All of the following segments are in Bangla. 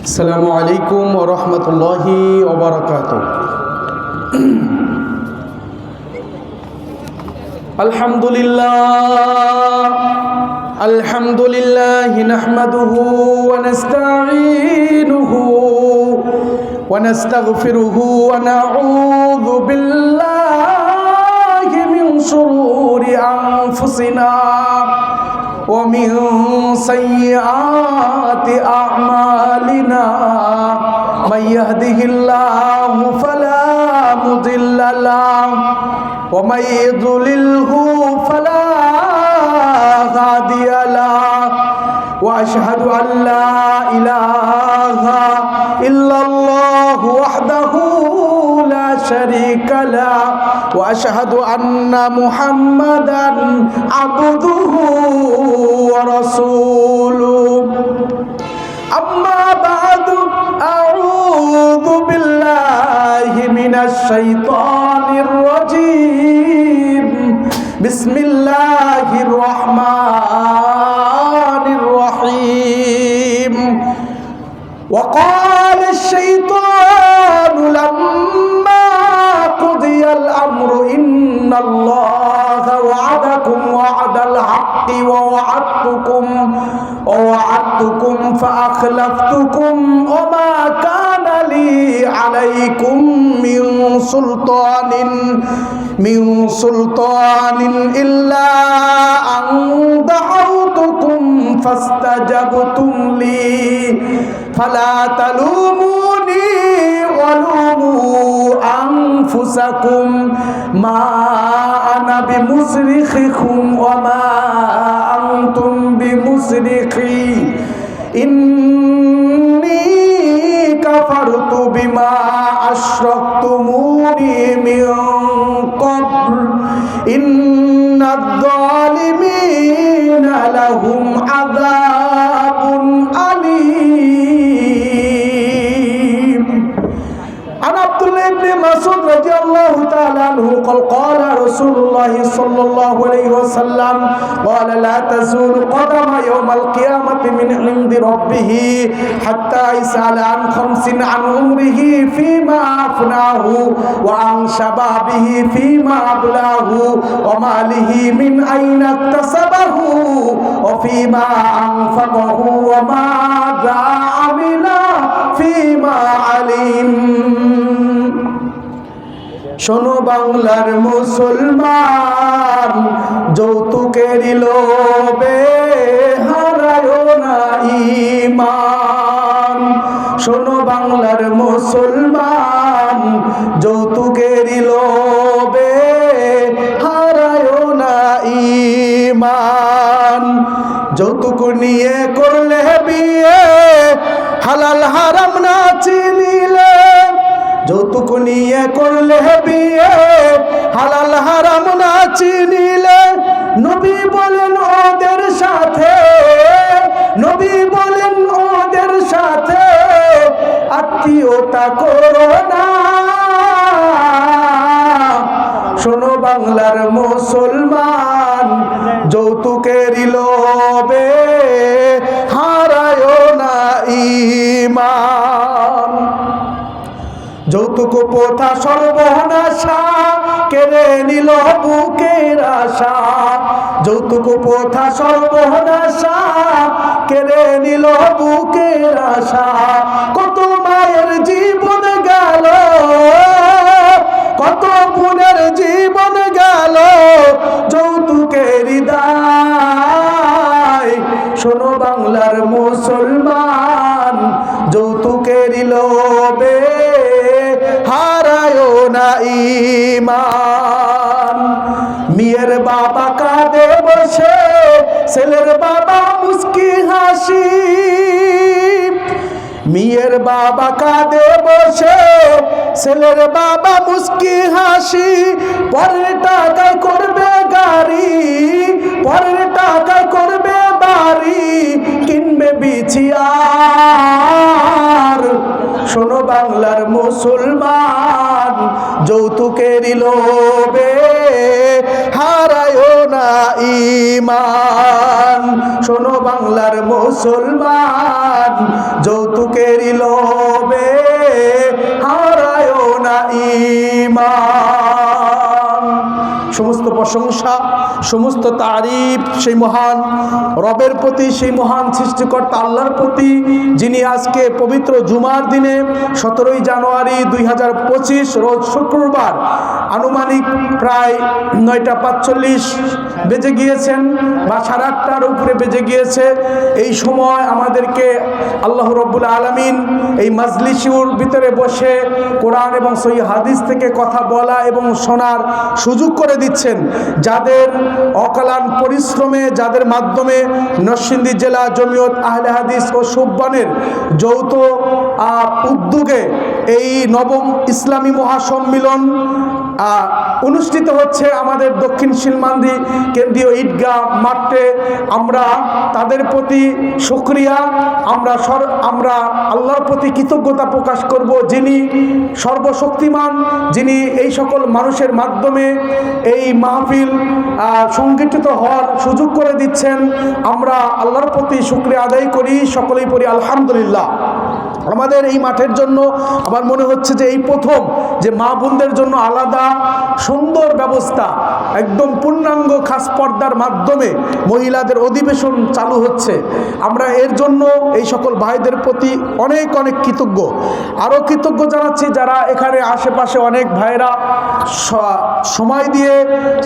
আসসালামু আলাইকুম ওয়া রাহমাতুল্লাহি ওয়া বারাকাতুহু। আলহামদুলিল্লাহ নাহমাদুহু ওয়া নাস্তাঈনুহু ওয়া নাস্তাগফিরুহু ওয়া নাউযু বিল্লাহি মিন শুরুরি আনফুসিনা ওয়া মিন সাইয়্যাতি আ'মালিনা মান ইয়াহদিহিল্লাহু ফালা মুদিল্লা লাহু ওয়া মান ইউদ্লিলহু ফালা হাদিয়া লাহু ওয়া আশহাদু আল লা ইলাহা ইল্লাল্লাহু ওয়াহদাহু লা শারীকা লাহু ওয়া আশহাদু আন্না মুহাম্মাদান আবদুহু ওয়া রাসূলুহু। আম্মা বা'দু আউযু বিল্লাহি মিনাশ শাইতানির রাজীম। বিসমিল্লাহির রহমানির রহিম। ওয়া ক্বালা আশ-শাইতানু লাম্মা কুদিয়াল আমরু ইন্নাল্লাহা ওয়া'আদাকুম ওয়া'দাল হাক্কি ওয়া ওয়া'আদতুকুম ফাআখলাফতুকুম ওয়া মা কানা লি আলাইকুম মিন সুলতানিন ইল্লা আন দা'আউতুকুম ফাস্তাজাবতুম লি ফালা তালুমুনি ওয়া লুমু আনফুসাকুম মা আনা বিমুসরিখিকুম ওয়া মা আনতুম বিমুসরিখি ইন্নী কাফারতু বিমা আশরাকতুমুনি মিন ক্বাবল ইন্নাদ যালিমিনা লাহুম আযাবুন আলীম। عن عبد الله بن مسعود رضي الله تعالى عنه قال رسول الله صلى الله عليه وسلم قال لا تزول قدم يوم القيامة من عند ربه حتى يسأل عن خمس عن عمره فيما أفناه وعن شبابه فيما أبلاه وماله من أين اكتسبه وفيما أنفقه وماذا عمل فيما علم। শোনো বাংলার মুসলমান, যৌতুকের লোভে হারায়ো না ঈমান। শোনো বাংলার মুসলমান, যৌতুকের লোভে হারায়ো না ঈমান। যৌতুক নিয়ে করলে বিয়ে হালাল হারাম না চিনিলে, যৌতুক নিয়ে করলে বিয়ে হালাল হারাম না চিনিলে, নবী বলেন ওদের সাথে, নবী বলেন ওদের সাথে আত্মীয়তা করো না। শোনো বাংলার মুসলমান, যৌতুকের লোভে হারায়ো না ঈমান। যৌতুক প্রথা সর্বনাশা কেড়ে নিল বুকের আশা। যৌতুক প্রথা সর্বনাশা কেড়ে নিল বুকের আশা। কত মায়ের জীবন গেল, কত বোনের জীবন গেল যৌতুকের দায়। শোনো বাংলার মুসলমান, যৌতুকের লোভে হারায়ো না ঈমান। মেয়ের বাবা কাঁদে বসে, ছেলের বাবা মুস্কি হাসি। মেয়ের বাবা কাঁদে বসে, ছেলের বাবা মুস্কি হাসি। পরের টাকায় করবে গাড়ি, পরের টাকায় করবে বাড়ি, কিনবে বিছিয়ার। শোনো বাংলার মুসলমান, যৌতুকের লোভে হারায়ো না ঈমান। মুসলমান, শোনো বাংলার মুসলমান, যৌতুকেরই লোভে হারায় না ঈমান। সমস্ত প্রশংসা, সমস্ত তারিফ সেই মহান রবের প্রতি, সেই মহান সৃষ্টিকর্তা আল্লাহর প্রতি, যিনি আজকে পবিত্র জুমার দিনে 17 জানুয়ারি 2025 রোজ শুক্রবার আনুমানিক প্রায় 9:45 বেজে গিয়েছেন বা 8:30টার উপরে বেজে গিয়েছে। এই সময় আমাদেরকে আল্লাহ রব্বুল আলামিন এই মাজলিসের ভিতরে বসে কোরআন এবং সহিহ হাদিস থেকে কথা বলা এবং শোনার সুযোগ করে দিচ্ছেন। যাদের অকালান পরিশ্রমে, যাদের মাধ্যমে নরসিংদী জেলা জমিয়ত আহলে হাদিস ও সুববানের যৌথ উদ্যোগে এই নবম ইসলামী মহাসম্মিলন অনুষ্ঠিত হচ্ছে আমাদের দক্ষিণ শিলমান্দি কেন্দ্রীয় ঈদগাহ মাঠে। আমরা তাদের প্রতি শুকরিয়া, আমরা আল্লাহর প্রতি কৃতজ্ঞতা প্রকাশ করব, যিনি সর্বশক্তিমান, যিনি এই সকল মানুষের মাধ্যমে এই মাহফিল সংগঠিত হওয়ার সুযোগ করে দিচ্ছেন। আমরা আল্লাহর প্রতি শুকরিয়া আদায় করি, সকলেই পড়ি আলহামদুলিল্লাহ। আমাদের এই মাঠের জন্য আমার মনে হচ্ছে যে এই প্রথম যে মা বোনদের জন্য আলাদা সুন্দর ব্যবস্থা, একদম পূর্ণাঙ্গ খাস পর্দার মাধ্যমে মহিলাদের অধিবেশন চালু হচ্ছে। আমরা এর জন্য এই সকল ভাইদের প্রতি অনেক অনেক কৃতজ্ঞ। আরও কৃতজ্ঞ জানাচ্ছি যারা এখানে আশেপাশে অনেক ভাইরা সময় দিয়ে,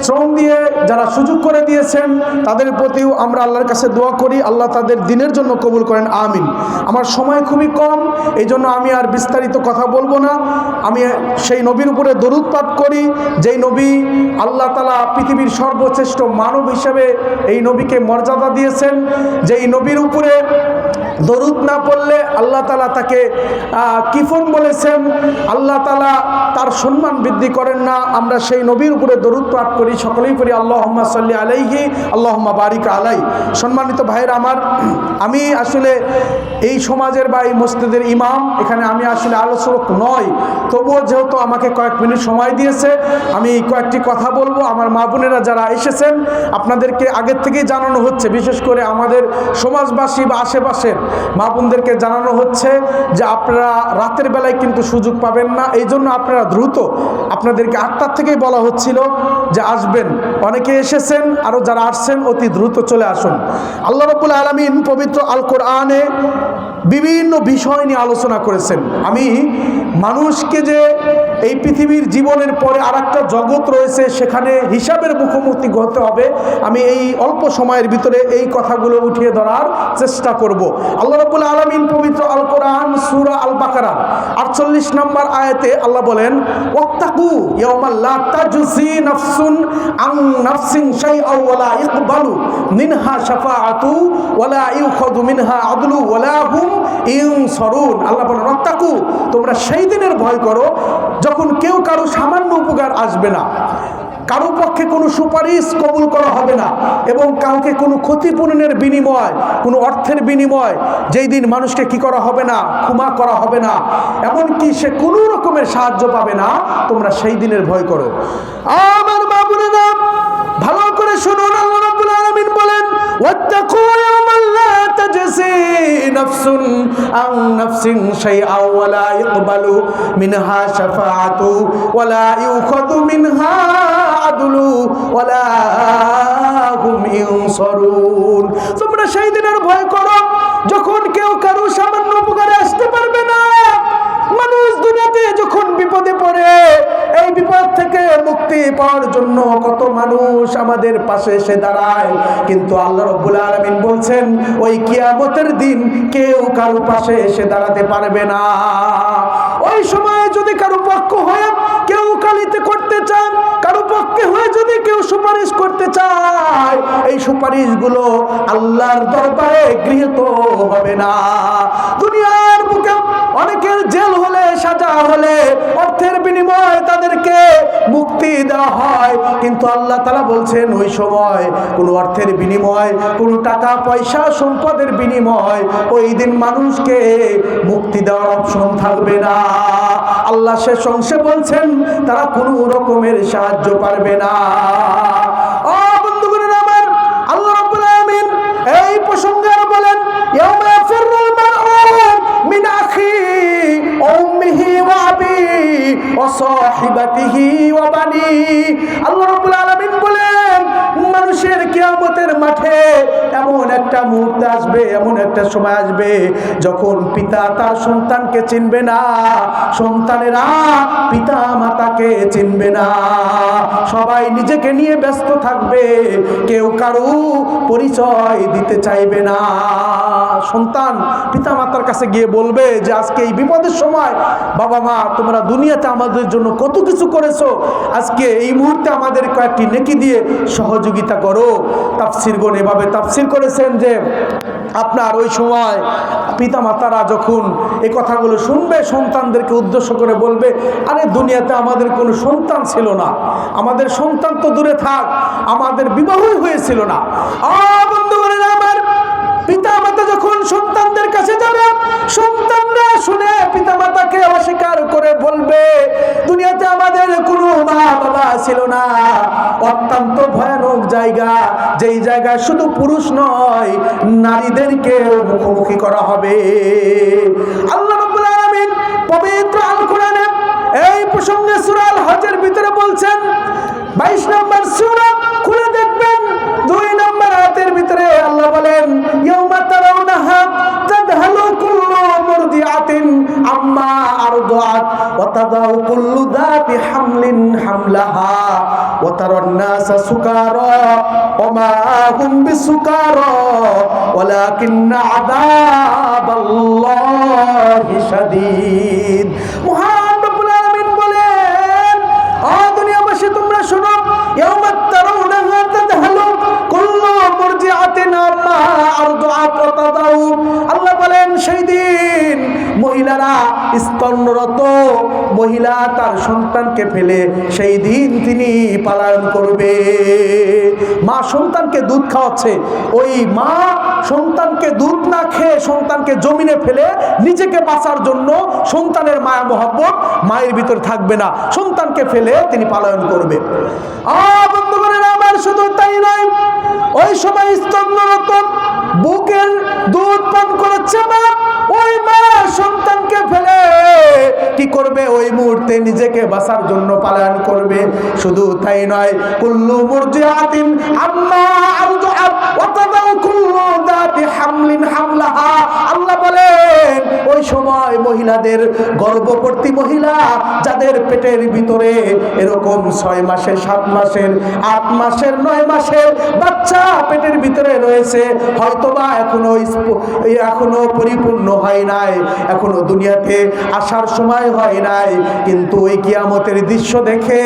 শ্রম দিয়ে যারা সুযোগ করে দিয়েছেন, তাদের প্রতিও আমরা আল্লাহর কাছে দোয়া করি আল্লাহ তাদের দিনের জন্য কবুল করেন, আমিন। আমার সময় খুবই কম, এই জন্য আমি আর বিস্তারিত কথা বলবো না। আমি সেই নবীর উপরে দরুদ পাঠ করি, যেই নবী আল্লাহ তাআলা পৃথিবীর সর্বশ্রেষ্ঠ মানব হিসেবে এই নবীকে মর্যাদা দিয়েছেন। যেই নবীর উপরে দরুদ না পড়লে আল্লাহ তাআলা তাকে কিফন বলেছেন, আল্লাহ তাআলা তার সম্মান বৃদ্ধি করেন না। আমরা সেই নবীর উপরে দরুদ পাঠ করি, সকলেই করি আল্লাহুম্মা সাল্লি আলাইহি আল্লাহুম্মা বারিক আলাই। সম্মানিত ভাইয়েরা আমার, আমি আসলে এই সমাজের বা এই মসজিদের ইমাম, এখানে আমি আসলে আলোচক নয়, তবুও যেহেতু আমাকে কয়েক মিনিট সময় দিয়েছে, আমি কয়েকটি কথা বলবো। আমার মা বোনেরা যারা এসেছেন, আপনাদেরকে আগের থেকেই জানানো হচ্ছে, বিশেষ করে আমাদের সমাজবাসী বা আশেপাশের মা বোনদেরকে জানানো হচ্ছে যে আপনারা রাতের বেলায় কিন্তু সুযোগ পাবেন না, এই জন্য আপনারা দ্রুত, আপনাদেরকে 8টার থেকেই বলা হচ্ছিল যে আসবেন, অনেকে এসেছেন, আরও যারা আসছেন অতি দ্রুত চলে আসুন। আল্লাহ রাব্বুল আলামিন পবিত্র আল কোরআনে বিভিন্ন বিষয় নিয়ে আলোচনা করেছেন। আমি মানুষকে যে এই পৃথিবীর জীবনের পরে আর একটা জগৎ রয়েছে, সেখানে হিসাবের মুখোমুখি হতে হবে, আমি এই অল্প সময়ের ভিতরে এই কথাগুলো উঠিয়ে ধরার চেষ্টা করব। আল্লাহ রাব্বুল আলামিন পবিত্র আল কোরআন সূরা আল বাকারা 48 নম্বর আয়াতে আল্লাহ বলেন, ওয়াত্তাকু ইয়াওমান লা তাজজি নাফসুন আন নাফসিন শাইআন ওয়া লা ইকবালু মিনহা শাফাআতু ওয়া লা ইউখাযু মিনহা আদলু ওয়া লা হুম ইনসারুন। আল্লাহ বলেন, ওয়াত্তাকু, তোমরা সেই দিনের ভয় করো যখন কেউ কারো সামান্য উপকার আসবে না, কারো পক্ষে কোনো সুপারিশ কবুল করা হবে না, এবং কাউকে কোনো ক্ষতিপূরণের বিনিময়, কোনো অর্থের বিনিময় যেই দিন মানুষকে কি করা হবে না, ক্ষমা করা হবে না, এমনকি সে কোনো রকমের সাহায্য পাবে না, তোমরা সেই দিনের ভয় করো। আমার মা বোনেরা ভালো করে শুনুন, আল্লাহ রাব্বুল আলামিন বলেন, ওয়াত্তাকু ইয়াওমান লা তাজজি নাফসুন আন নাফসিন শাইআন ওয়া লা ইকবালু মিনহা শাফাআতু ওয়া লা ইউখাযু মিনহা আদলু ওয়া লা হুম ইনসারুন। তোমরা সেই দিনের ভয় করো যখন কেউ কারো সামান্য উপকারে আসতে পারবে না। মানুষ দুনিয়াতে যখন বিপদে পড়ে, এই বিপদ থেকে মুক্তি পাওয়ার জন্য কত মানুষ আমাদের পাশে এসে দাঁড়ায়, কিন্তু আল্লাহ রাব্বুল আলামিন বলছেন ওই কিয়ামতের দিন কেউ কারো পাশে এসে দাঁড়াতে পারবে না। ওই সময় যদি কারো পক্ষ হয়ে কেউ কালিতে করতে চান, কারো পক্ষে হয়ে যদি কেউ সুপারিশ করতে চায়, এই সুপারিশগুলো আল্লাহর দরবারে গৃহীত হবে না। দুনিয়ার বুকে অনেকের জেল হলে, সাজা হলে, অর্থের বিনিময়ে তাদেরকে মুক্তি দেওয়া হয়, কিন্তু আল্লাহ তাআলা বলছেন ওই সময় কোনো অর্থের বিনিময়, কোনো টাকা পয়সা সম্পদের বিনিময় ওই দিন মানুষকে মুক্তি দেওয়ার অপশন থাকবে না। আল্লাহ শেষ অংশে বলছেন তারা কোনো রকমের সাহায্য পারবে না। ও বন্ধুগণ আমার, আল্লাহ রাব্বুল আলামিন সাহিবাতিহি ওয়া বানি। আল্লাহ রাব্বুল আলামিন বলেন মানুষের কিয়ামতের মাঠে এমন একটা মুহূর্ত আসবে, এমন একটা সময় আসবে যখন পিতা তার সন্তানকে চিনবে না, সন্তানেরা পিতা মাতাকে চিনবে না। সবাই নিজেকে নিয়ে ব্যস্ত থাকবে, কেউ কারো পরিচয় দিতে চাইবে না। সন্তান পিতা মাতার কাছে গিয়ে বলবে যে আজকে এই বিপদের সময় বাবা মা তোমরা দুনিয়াতে আমাদের জন্য কত কিছু করেছো, আজকে এই মুহূর্তে আমাদের কয়েকটি নেকি দিয়ে সহযোগিতা করো। তাফসীরগণ এভাবে তাফসীর করেছেন যে আপনার ওই সময় পিতা মাতারা যখন এই কথাগুলো শুনবে সন্তানদেরকে উদ্দেশ্য করে বলবে, আরে দুনিয়াতে আমাদের কোনো সন্তান ছিল না, আমাদের সন্তান তো দূরে থাক, আমাদের বিবাহই হয়েছিল না। বন্ধুগণ আমার, পিতা মাতা যখন সন্তানদের কাছে যাবে, সন্তানরা শুনে পিতা মাতাকে অস্বীকার করে বলবে দুনিয়াতে আমাদের কোনো মা বাবা ছিল না। অত্যন্ত ভয়ানক জায়গা, যেই জায়গায় শুধু পুরুষ নয় নারীদেরকে মুখোমুখি করা হবে। আল্লাহ রাব্বুল আলামিন পবিত্র আল কোরআনে এই প্রসঙ্গে সূরা আল হজের ভিতরে বলছেন, 22 নম্বর সূরা খুলে দেখবেন 2 নম্বর আয়াতের ভিতরে আল্লাহ বলেন ইয়াউমা তারাউনাহা তাদহালু কুল্লু মুরদিআতিন আম্মা আরদাআত ওয়া তাদাউ কুল্লু যাতি হামলিন হামলাহা ওয়া তারান নাসা সুকারা ওয়া মা হুম বিসুকারা ওয়ালাকিন্না আযাবাল্লাহি শাদীদ। মহান রব্বুল আলামিন বলেন, দুনিয়াবাসী তোমরা শোনো, ইয়াউমা তারাউনাহা তাদহালু কুল্লু মুরদিআতিন আম্মা আরদাআত ওয়া তাদাউ। আল্লাহ বলেন সেই দিন মহিলারা, স্তন্যরত মহিলা তার সন্তানকে ফেলে সেই দিন তিনি পালায়ন করবে। মা সন্তানকে দুধ খাওয়াচ্ছে, ওই মা সন্তানকে দুধ না খেয়ে সন্তানকে জমিনে ফেলে নিজেকে বাঁচার জন্য সন্তানের মায়া মহব্বত মায়ের ভিতর থাকবে না, সন্তানকে ফেলে তিনি পালায়ন করবে। বন্ধুগণ আমার, শুধু তাই নয়, ওই সময় স্তন্যরত বুকের দুধ পান করেছে মা, ওই মা সন্তানকে ফেলে কি করবে? ওই মুহূর্তে নিজেকে বাঁচার জন্য পালায়ন করবে। শুধু তাই নয়, কুল্লু মুরজিআতিন আম্মা আরদাআত ওয়া তাদাউ কুল্লু যাতি হামলিন হামলাহা। আল্লাহ বলেন ওই সময় মহিলাদের, গর্ভবতী মহিলা যাদের পেটের ভিতরে এরকম 6 মাসের 7 মাসের 8 মাসের 9 মাসের বাচ্চা পেটের ভিতরে রয়েছে, হয়তোবা এখনো পরিপূর্ণ হয় নাই, এখনো দুনিয়াতে আসার সময় হয় নাই, কিন্তু ওই কিয়ামতের দৃশ্য দেখে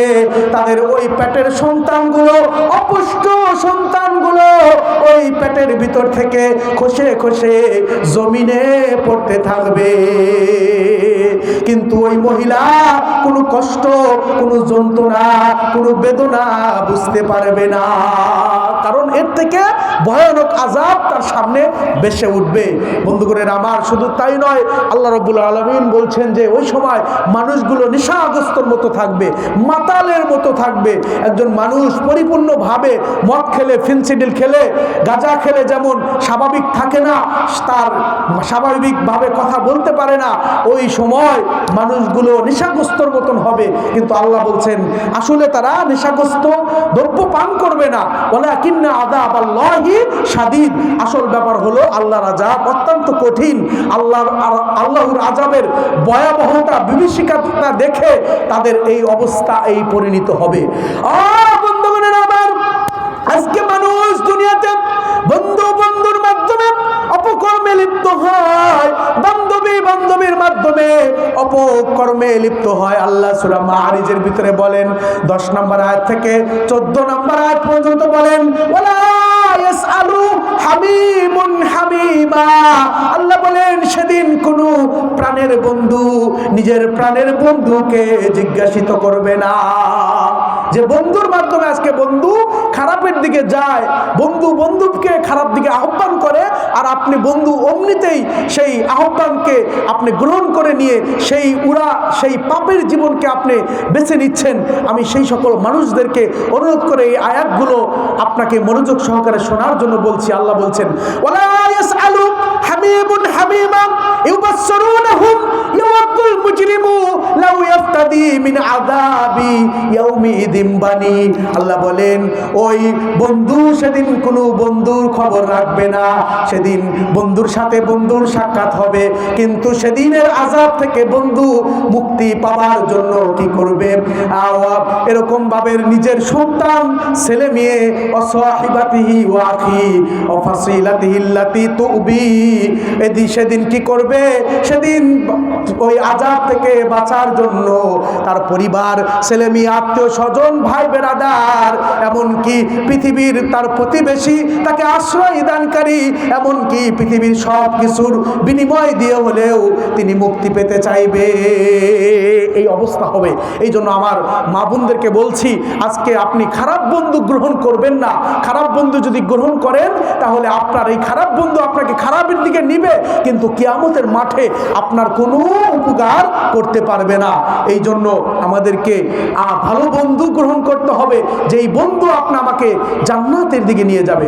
তাদের ওই পেটের সন্তানগুলো, অপুষ্ট সন্তানগুলো ওই পেটের ভিতর থেকে খসে খসে জমিনে পড়তে থাকবে। কিন্তু ওই মহিলা কোনো কষ্ট, কোনো যন্ত্রণা, কোনো বেদনা বুঝতে পারবে না, কারণ এর থেকে ভয়ানক আযাব তার সামনে ভেসে উঠবে। বন্ধুগণের আমার, শুধু তাই নয়, আল্লাহ রাব্বুল আলামিন বলছেন যে ওই সময় মানুষগুলো নেশাগ্রস্তর মতো থাকবে, মাতালের মতো থাকবে। একজন মানুষ পরিপূর্ণভাবে মদ খেলে, ফেন্সিডিল খেলে, গাঁজা খেলে যেমন স্বাভাবিক থাকে না, তার স্বাভাবিকভাবে কথা বলতে পারে না, ওই সময় মানুষগুলো নেশাগ্রস্তর মতন হবে। কিন্তু আল্লাহ বলছেন আসলে তারা নেশাগ্রস্ত দ্রব্য পান করবে না, ওয়ালাকিন্না আযাবাল্লাহি শাদীদ। আসল ব্যাপার হলো আল্লাহর আযাব অত্যন্ত কঠিন। আল্লাহর আযাবের ভয়াবহতা, বিভীষিকাতা দেখে তাদের এই অবস্থা, এই পরিণত হবে। বন্ধুগণের আমার, আজকে মানুষ দুনিয়াতে বন্ধুর মাধ্যমে অপকর্মে লিপ্ত হয়, বান্ধবীর মাধ্যমে অপকর্মে লিপ্ত হয়। আল্লাহ সূরা মাআরিজের ভিতরে বলেন 10 নম্বর আয়াত থেকে 14 নম্বর আয়াত পর্যন্ত বলেন, ওয়ালা ইয়াসআলু হামিমুন হামিমা। আল্লাহ বলেন সেদিন কোনো প্রাণের বন্ধু নিজের প্রাণের বন্ধুকে জিজ্ঞাসিত করবে না। যে বন্ধুর মাধ্যমে আজকে বন্ধু খারাপের দিকে যায়, বন্ধুকে খারাপ দিকে আহ্বান করে, আর আপনি বন্ধু অমনিতেই সেই আহ্বানকে আপনি গ্রহণ করে নিয়ে সেই পাপের জীবনকে আপনি বেছে নিচ্ছেন। আমি সেই সকল মানুষদেরকে অনুরোধ করে এই আয়াতগুলো আপনাকে মনোযোগ সহকারে শোনার জন্য বলছি। আল্লাহ বলছেন, ওয়ালা ইয়াসআলু হামিমুন হামিমা, ইউবাসসিরুনহুম ইয়াওয়াদুল মুজরিমু লাউ ইফতাদি মিন আযাবি ইয়াউমিইযিন বানি। আল্লাহ বলেন ওই বন্ধু সেদিন কোনো বন্ধুর খবর রাখবে না, সেদিন বন্ধুর সাথে বন্ধুর সাক্ষাৎ হবে, কিন্তু সেদিনের আযাব থেকে বন্ধু মুক্তি পাওয়ার জন্য কি করবে? এরকম ভাবে নিজের সন্তান, ছেলে মেয়ে, অসাহিবাতিহি ওয়া আখি ওয়া ফাসিলাতিহি আল্লাতী তুবি, এদি সেদিন কি করবে? সেদিন ওই আযাব থেকে বাঁচার জন্য তার পরিবার, ছেলে মেয়ে, আত্মীয় স্বজন, ভাই বেরাদার, এমনকি পৃথিবীর তার প্রতিবেশী, তাকে আশ্রয় দানকারী, এমনকি পৃথিবীর সব কিছুর বিনিময় দিয়ে হলেও তিনি মুক্তি পেতে চাইবে। এই অবস্থা হবে। এই জন্য আমার মা বোনদেরকে বলছি, আজকে আপনি খারাপ বন্ধু গ্রহণ করবেন না। খারাপ বন্ধু যদি গ্রহণ করেন তাহলে আপনার এই খারাপ বন্ধু আপনাকে খারাপের দিকে নিবে, কিন্তু কিয়ামতের মাঠে আপনার কোনো উপকার করতে পারবে না। এই জন্য আমাদেরকে ভালো বন্ধু গ্রহণ করতে হবে, যেই বন্ধু আমাকে জান্নাতের দিকে নিয়ে যাবে।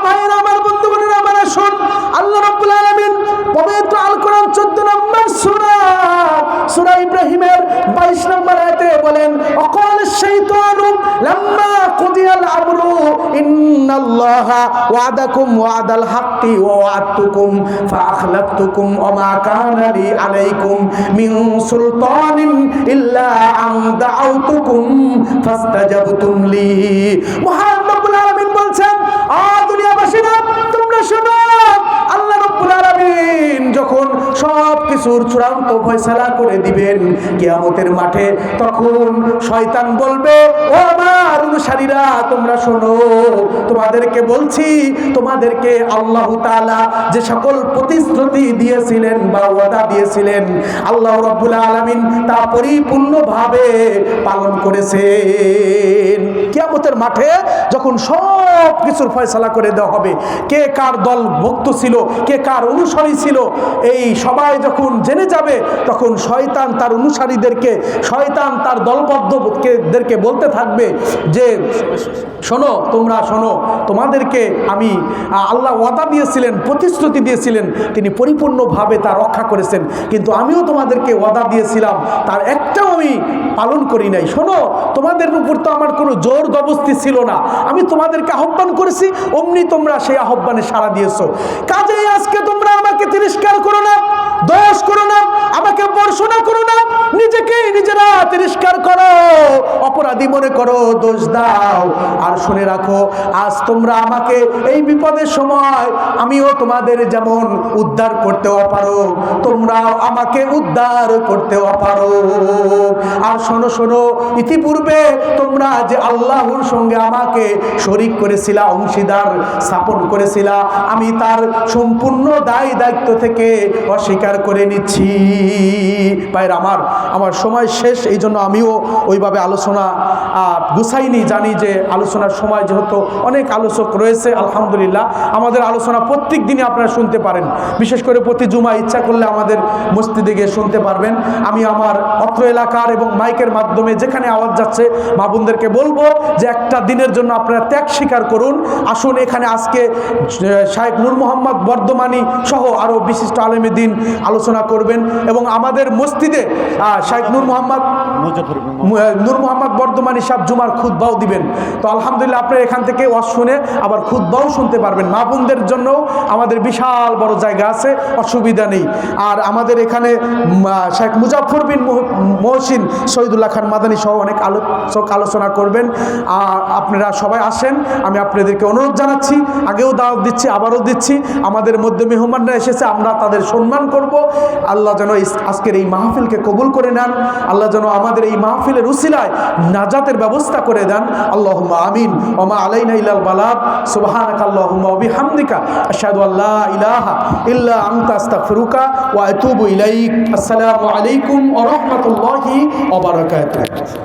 ভাইয়েরা আমার, বন্ধু বোনেরা আমার, আসুন আল্লাহ রাব্বুল আলামিন পবিত্র আল কোরআন 14 নম্বর সূরা ইব্রাহিমের 22 নম্বর আয়াতে বলেন, অকালাশ শাইতানু লাম্মা কুদিয়াল আমরু ইন্নাল্লাহা ওয়াদাকুম ওয়াদাল হাক্কি ওয়া ওয়া'আদতুকুম ফাআখলাফতুকুম ওয়া মা কানা লি আলাইকুম মিন সুলতানিন ইল্লা আন দাআউতুকুম ফাস্তাজাবতুম লি। মহান রব্বুল আলামিন বলছেন, দুনিয়াবাসীরা তোমরা শোনো, আল্লাহ রাব্বুল আলামিন যখন সব কিছুর চূড়ান্ত ফয়সালা করে দিবেন কিয়ামতের মাঠে, তখন শয়তান বলবে, ও আমার অনুসারীরা তোমরা শোনো, তোমাদেরকে বলছি, তোমাদেরকে আল্লাহ তাআলা যে সকল প্রতিশ্রুতি দিয়েছিলেন বা ওয়াদা দিয়েছিলেন, আল্লাহ রাব্বুল আলামিন তা পরিপূর্ণভাবে পালন করেছেন। কিয়ামতের মাঠে যখন সব কিছুর ফয়সালা করে দেওয়া হবে, কে কার দল ভক্ত ছিল, কে কার অনুসারী ছিল, এই সবাই যখন জেনে যাবে, তখন শয়তান তার অনুসারীদেরকে, শয়তান তার দলবদ্ধদেরকে বলতে থাকবে যে শোনো, তোমরা শোনো, তোমাদেরকে আমি আল্লাহ ওয়াদা দিয়েছিলেন, প্রতিশ্রুতি দিয়েছিলেন, তিনি পরিপূর্ণভাবে তা রক্ষা করেছেন, কিন্তু আমিও তোমাদেরকে ওয়াদা দিয়েছিলাম, তার একটাও আমি পালন করি নাই। শোনো, তোমাদের উপর তো আমার কোনো জোর জবরদস্তি ছিল না, আমি তোমাদেরকে আহ্বান করেছি, অমনি তোমরা সেই আহ্বানে সাড়া দিয়েছো। কাজেই আজকে তোমরা আমাকে তিরস্কার করো না, দোষ করো না, আমাকে বর্ষনা করো না, নিজেকেই নিজেরা তিরস্কার করো, অপরাধী মনে করো, দোষ দাও। আর শুনে রাখো, আজ তোমরা আমাকে এই বিপদের সময় আমিও তোমাদের যেমন উদ্ধার করতেও পারো, তোমরাও আমাকে উদ্ধার করতেও পারো। আর শোনো শোনো, ইতিপূর্বে তোমরা যে আল্লাহর সঙ্গে আমাকে শরীক করেছিলা, অংশীদার স্থাপন করেছিলা, আমি তার সম্পূর্ণ দায় দায়িত্ব থেকে অস্বীকার করে নিচ্ছি। ভাইরা আমার সময় শেষ, এই জন্য আমিও ওইভাবে আলোচনা গুছাইনি। জানি যে আলোচনার সময় যেহেতু অনেক আলোচক রয়েছে, আলহামদুলিল্লাহ আমাদের আলোচনা প্রত্যেক দিনই আপনারা শুনতে পারেন, বিশেষ করে প্রতি জুমা ইচ্ছা করলে আমাদের মসজিদে গিয়ে শুনতে পারবেন। আমি আমার অত্র এলাকার এবং মাইকের মাধ্যমে যেখানে আওয়াজ যাচ্ছে মা বোনদেরকে বলবো যে একটা দিনের জন্য আপনারা ত্যাগ স্বীকার করুন। আসুন, এখানে আজকে শাইখ নূর মোহাম্মদ বর্ধমানী সহ আরও বিশিষ্ট আলেমে দ্বীন আলোচনা করবেন, এবং আমাদের মসজিদে শাইখ নূর মোহাম্মদ বর্ধমানী সাহেব জুমার খুতবাও দিবেন। তো আলহামদুলিল্লাহ আপনারা এখান থেকে ওয়াজ শুনে আবার খুতবাও শুনতে পারবেন। মা বোনদের জন্য আমাদের বিশাল বড় জায়গা আছে, অসুবিধা নেই। আর আমাদের এখানে শেখ মুজাফর বিন মহসিন শহীদুল্লাহ খান মাদানী সহ অনেক আলোচক আলোচনা করবেন। আপনারা সবাই আসেন, আমি আপনাদেরকে অনুরোধ জানাচ্ছি, আগেও দাওয়াত দিচ্ছি, আবারও দিচ্ছি। আমাদের মধ্যে মেহমানরা এসেছে, আমরা তাদের সম্মান করব। আল্লাহ যেন আজকের এই মাহফিলকে কবুল করে নেন, আল্লাহ যেন আমাদের এই মাহফিলের উসিলায় নাজাতের ব্যবস্থা করে দেন। আল্লাহুম্মা আমিন। ওয়া মা আলাইনা ইল্লাল বালাগ। সুবহানাকা আল্লাহুম্মা ওয়া বিহামদিকা আশহাদু আল্লা ইলাহা ইল্লা আনতা আস্তাগফিরুকা ওয়া আতুবু ইলাইক। আসসালামু আলাইকুম ওয়া রাহমাতুল্লাহি ওয়া বারাকাতুহু।